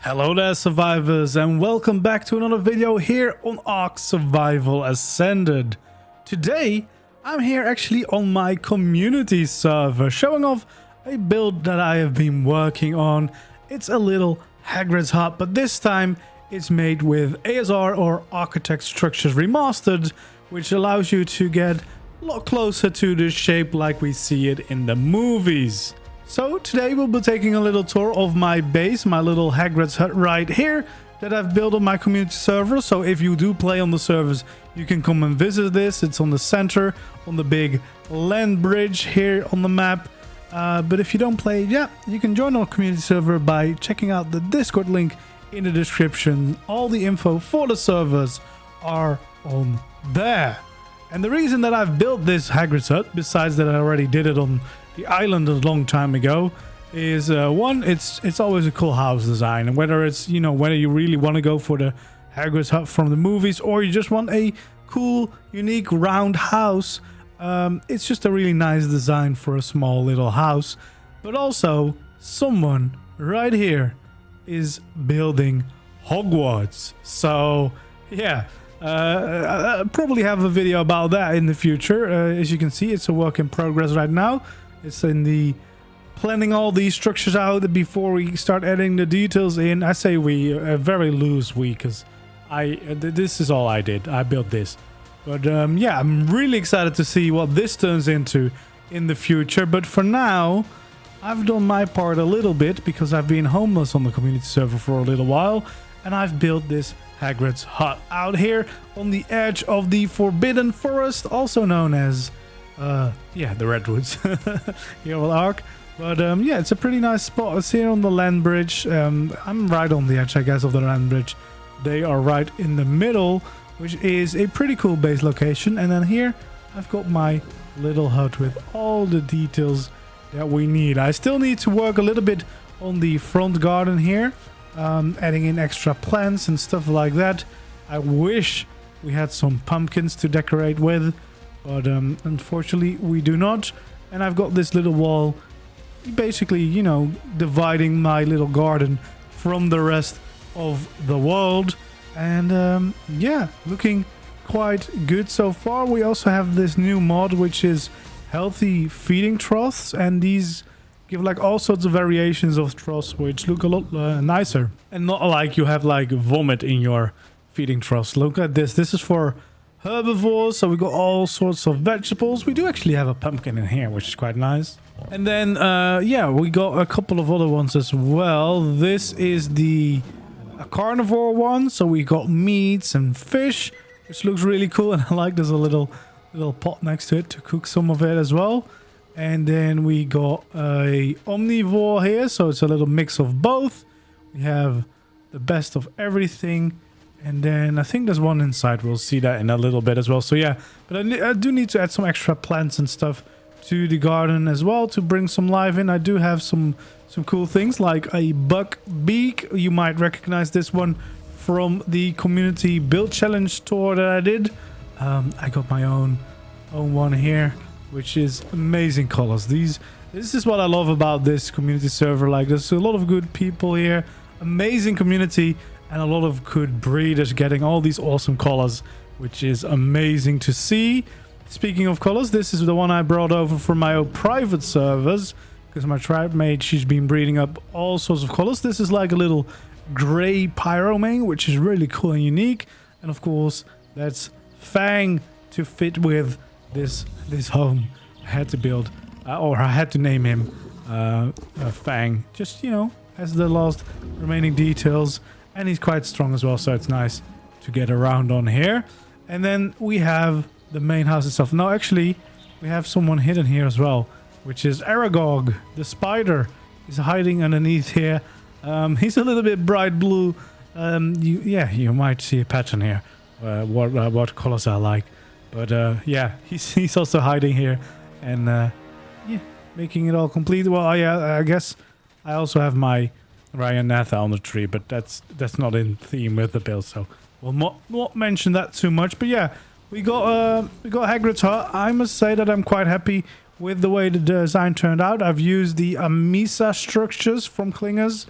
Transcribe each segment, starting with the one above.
Hello there survivors, and welcome back to another video here on ARK Survival Ascended. Today I'm here actually on my community server showing off a build that I have been working on. It's a little Hagrid's Hut, but this time it's made with ASR or Architect Structures Remastered, which allows you to get a lot closer to the shape like we see it in the movies. So today we'll be taking a little tour of my base, my little Hagrid's Hut right here that I've built on my community server. So if you do play on the servers, you can come and visit this. It's on the center, on the big land bridge here on the map. But if you don't play, yeah, you can join our community server by checking out the Discord link in the description. All the info for the servers are on there. And the reason that I've built this Hagrid's Hut, besides that I already did it on the island a long time ago, is one, it's always a cool house design, and whether it's, you know, whether you really want to go for the Hagrid's Hut from the movies or you just want a cool, unique, round house, it's just a really nice design for a small little house. But also, someone right here is building Hogwarts, so yeah. I'll probably have a video about that in the future. As you can see, it's a work in progress right now. It's in the planning all these structures out before we start adding the details in. I say we, a very loose we, because this is all I did. I built this. But yeah, I'm really excited to see what this turns into in the future. But for now, I've done my part a little bit because I've been homeless on the community server for a little while. And I've built this Hagrid's Hut out here on the edge of the Forbidden Forest, also known as yeah, the Redwoods here on ARK. But yeah, it's a pretty nice spot. It's here on the land bridge. I'm right on the edge, I guess, of the land bridge. They are right in the middle, which is a pretty cool base location. And then here I've got my little hut with all the details that we need. I still need to work a little bit on the front garden here, adding in extra plants and stuff like that. I wish we had some pumpkins to decorate with, but unfortunately we do not. And I've got this little wall basically, you know, dividing my little garden from the rest of the world. And yeah, looking quite good so far. We also have this new mod, which is healthy feeding troughs, and these give like all sorts of variations of troughs which look a lot nicer, and not like you have like vomit in your feeding troughs. Look at this. This is for herbivores, so we got all sorts of vegetables. We do actually have a pumpkin in here, which is quite nice. And then yeah, we got a couple of other ones as well. This is the carnivore one, so we got meats and fish, which looks really cool. And I like there's a little pot next to it to cook some of it as well. And then we got a omnivore here, so it's a little mix of both. We have the best of everything. And then I think there's one inside. We'll see that in a little bit as well. So yeah, but I do need to add some extra plants and stuff to the garden as well to bring some life in. I do have some cool things like a buck beak. You might recognize this one from the community build challenge tour that I did. I got my own one here, which is amazing colors. This is what I love about this community server. Like, there's a lot of good people here, amazing community, and a lot of good breeders getting all these awesome colors, which is amazing to see. Speaking of colors, this is the one I brought over from my own private servers, because my tribe mate, she's been breeding up all sorts of colors. This is like a little gray pyromane, which is really cool and unique. And of course, that's Fang to fit with this home. I had to build, or I had to name him Fang, just, you know, as the last remaining details. And he's quite strong as well, so it's nice to get around on here. And then we have the main house itself. Now, actually, we have someone hidden here as well, which is Aragog, the spider. He's hiding underneath here. He's a little bit bright blue. Yeah, you might see a pattern here. What colors I like. But yeah, he's also hiding here, and yeah, making it all complete. Well, yeah, I guess I also have my Ryanatha on the tree, but that's not in theme with the build, so we'll not mention that too much. But yeah, we got Hagrid's Hut. I must say that I'm quite happy with the way the design turned out. I've used the Amisa structures from Klingers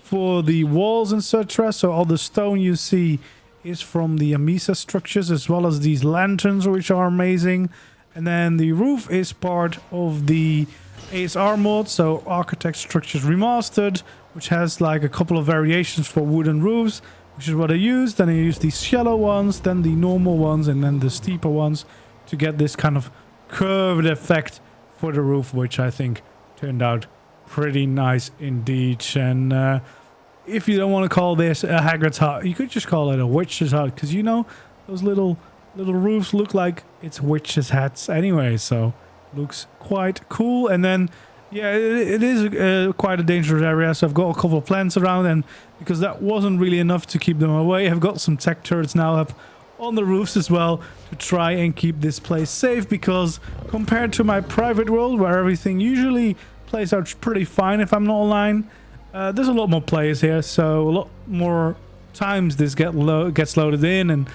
for the walls, etc. So all the stone you see is from the Amisa structures, as well as these lanterns, which are amazing. And then the roof is part of the ASR mod, so Architect Structures Remastered, which has like a couple of variations for wooden roofs, which is what I used. Then I used these shallow ones, then the normal ones, and then the steeper ones to get this kind of curved effect for the roof, which I think turned out pretty nice indeed. And if you don't want to call this a Hagrid's Hut, you could just call it a witch's hut, because you know those little roofs look like it's witches' hats anyway, so looks quite cool. And then yeah, it is quite a dangerous area, so I've got a couple of plants around, and because that wasn't really enough to keep them away, I've got some tech turrets now up on the roofs as well to try and keep this place safe, because compared to my private world where everything usually plays out pretty fine if I'm not online, there's a lot more players here, so a lot more times this gets loaded in and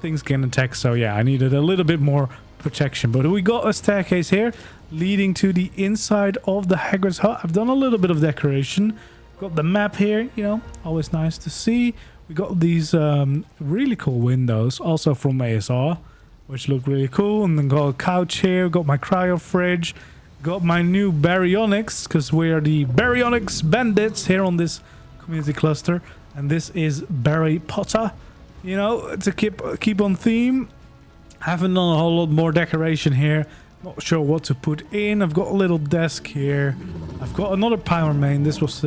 things get attacked. So yeah, I needed a little bit more protection. But we got a staircase here leading to the inside of the Hagrid's Hut. I've done a little bit of decoration. Got the map here, you know, always nice to see. We got these really cool windows, also from ASR, which look really cool. And then got a couch here, got my cryo fridge, got my new baryonyx, because we are the baryonyx bandits here on this community cluster. And this is Barry Potter, you know, to keep on theme. Haven't done a whole lot more decoration here. Not sure what to put in. I've got a little desk here. I've got another power main. This was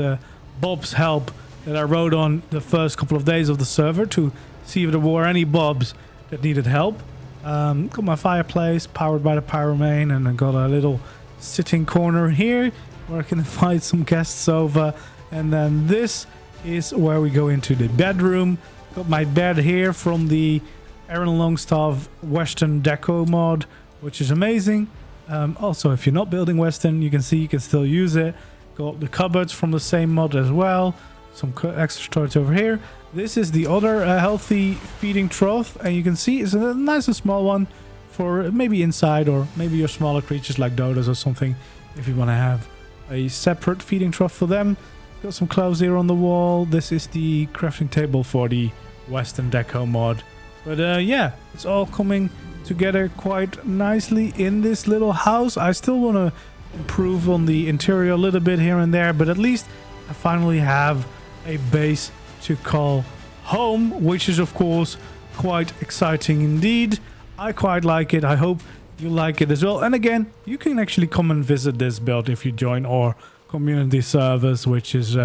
Bob's help that I wrote on the first couple of days of the server to see if there were any Bobs that needed help. Got my fireplace powered by the power main, and I got a little sitting corner here where I can invite some guests over. And then this is where we go into the bedroom. Got my bed here from the Aaron Longstaff Western Deco mod, which is amazing. Also, if you're not building Western, you can see you can still use it. Got the cupboards from the same mod as well. Some extra storage over here. This is the other healthy feeding trough, and you can see it's a nice and small one for maybe inside, or maybe your smaller creatures like dodos or something, if you want to have a separate feeding trough for them. Got some clothes here on the wall. This is the crafting table for the Western Deco mod. But yeah, it's all coming together quite nicely in this little house. I still want to improve on the interior a little bit here and there, but at least I finally have a base to call home, which is of course quite exciting indeed. I quite like it. I hope you like it as well. And again, you can actually come and visit this build if you join our community service, which is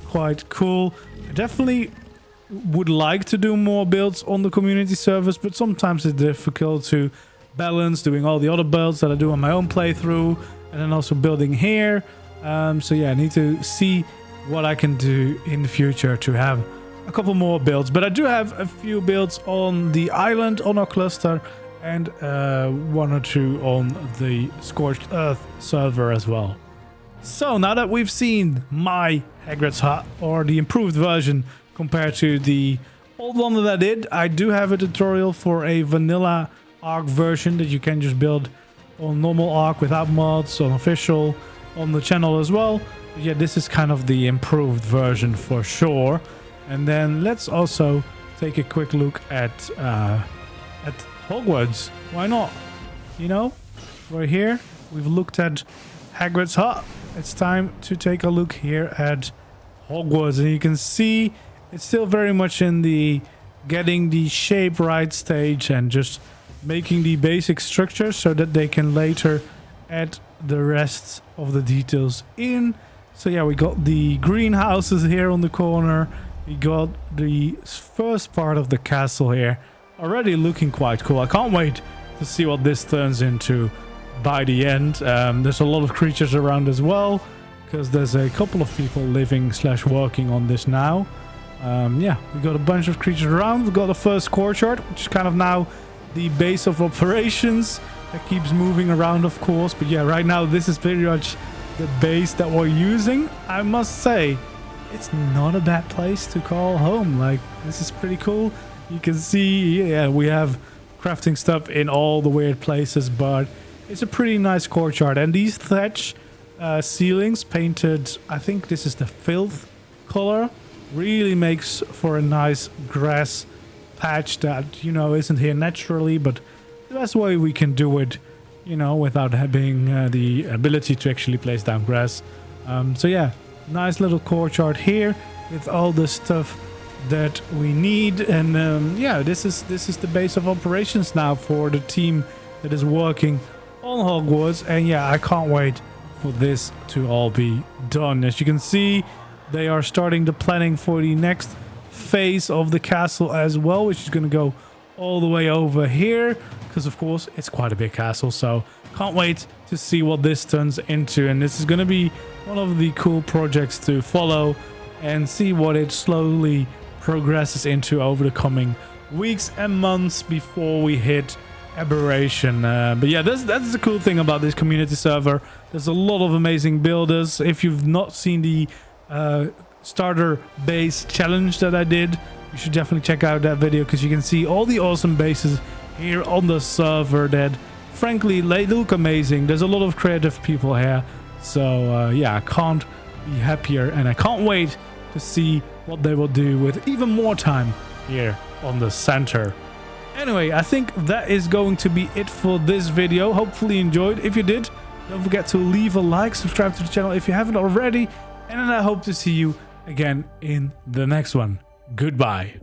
quite cool. I definitely would like to do more builds on the community service, but sometimes it's difficult to balance doing all the other builds that I do on my own playthrough, and then also building here. So yeah, I need to see what I can do in the future to have a couple more builds. But I do have a few builds on the island, on our cluster, and one or two on the Scorched Earth server as well. So now that we've seen my Hagrid's Hut, or the improved version compared to the old one that I did, I do have a tutorial for a vanilla ARK version that you can just build on normal ARK without mods, on official, on the channel as well. But yeah, this is kind of the improved version for sure. And then let's also take a quick look at Hogwarts. Why not? You know, we're here. We've looked at Hagrid's Hut. It's time to take a look here at Hogwarts, and you can see it's still very much in the getting the shape right stage and just making the basic structure so that they can later add the rest of the details in. So yeah, we got the greenhouses here on the corner. We got the first part of the castle here. Already looking quite cool. I can't wait to see what this turns into by the end. There's a lot of creatures around as well, because there's a couple of people living / working on this now. Yeah, we got a bunch of creatures around. We got the first courtyard, which is kind of now the base of operations. That keeps moving around, of course. But yeah, right now this is pretty much the base that we're using. I must say, it's not a bad place to call home. Like, this is pretty cool. You can see, yeah, we have crafting stuff in all the weird places, but it's a pretty nice courtyard. And these thatch ceilings painted, I think this is the filth color. really makes for a nice grass patch that, you know, isn't here naturally, but the best way we can do it, you know, without having the ability to actually place down grass. So yeah, nice little courtyard here with all the stuff that we need. And yeah, this is the base of operations now for the team that is working on Hogwarts. And yeah, I can't wait for this to all be done. As you can see, they are starting the planning for the next phase of the castle as well, which is going to go all the way over here, because of course it's quite a big castle. So can't wait to see what this turns into, and this is going to be one of the cool projects to follow and see what it slowly progresses into over the coming weeks and months before we hit Aberration. But yeah, that's the cool thing about this community server. There's a lot of amazing builders. If you've not seen the starter base challenge that I did, you should definitely check out that video, because you can see all the awesome bases here on the server that frankly they look amazing. There's a lot of creative people here, so yeah, I can't be happier, and I can't wait to see what they will do with even more time here on the center. Anyway, I think that is going to be it for this video. Hopefully you enjoyed. If you did, don't forget to leave a like, subscribe to the channel if you haven't already, and then I hope to see you again in the next one. Goodbye.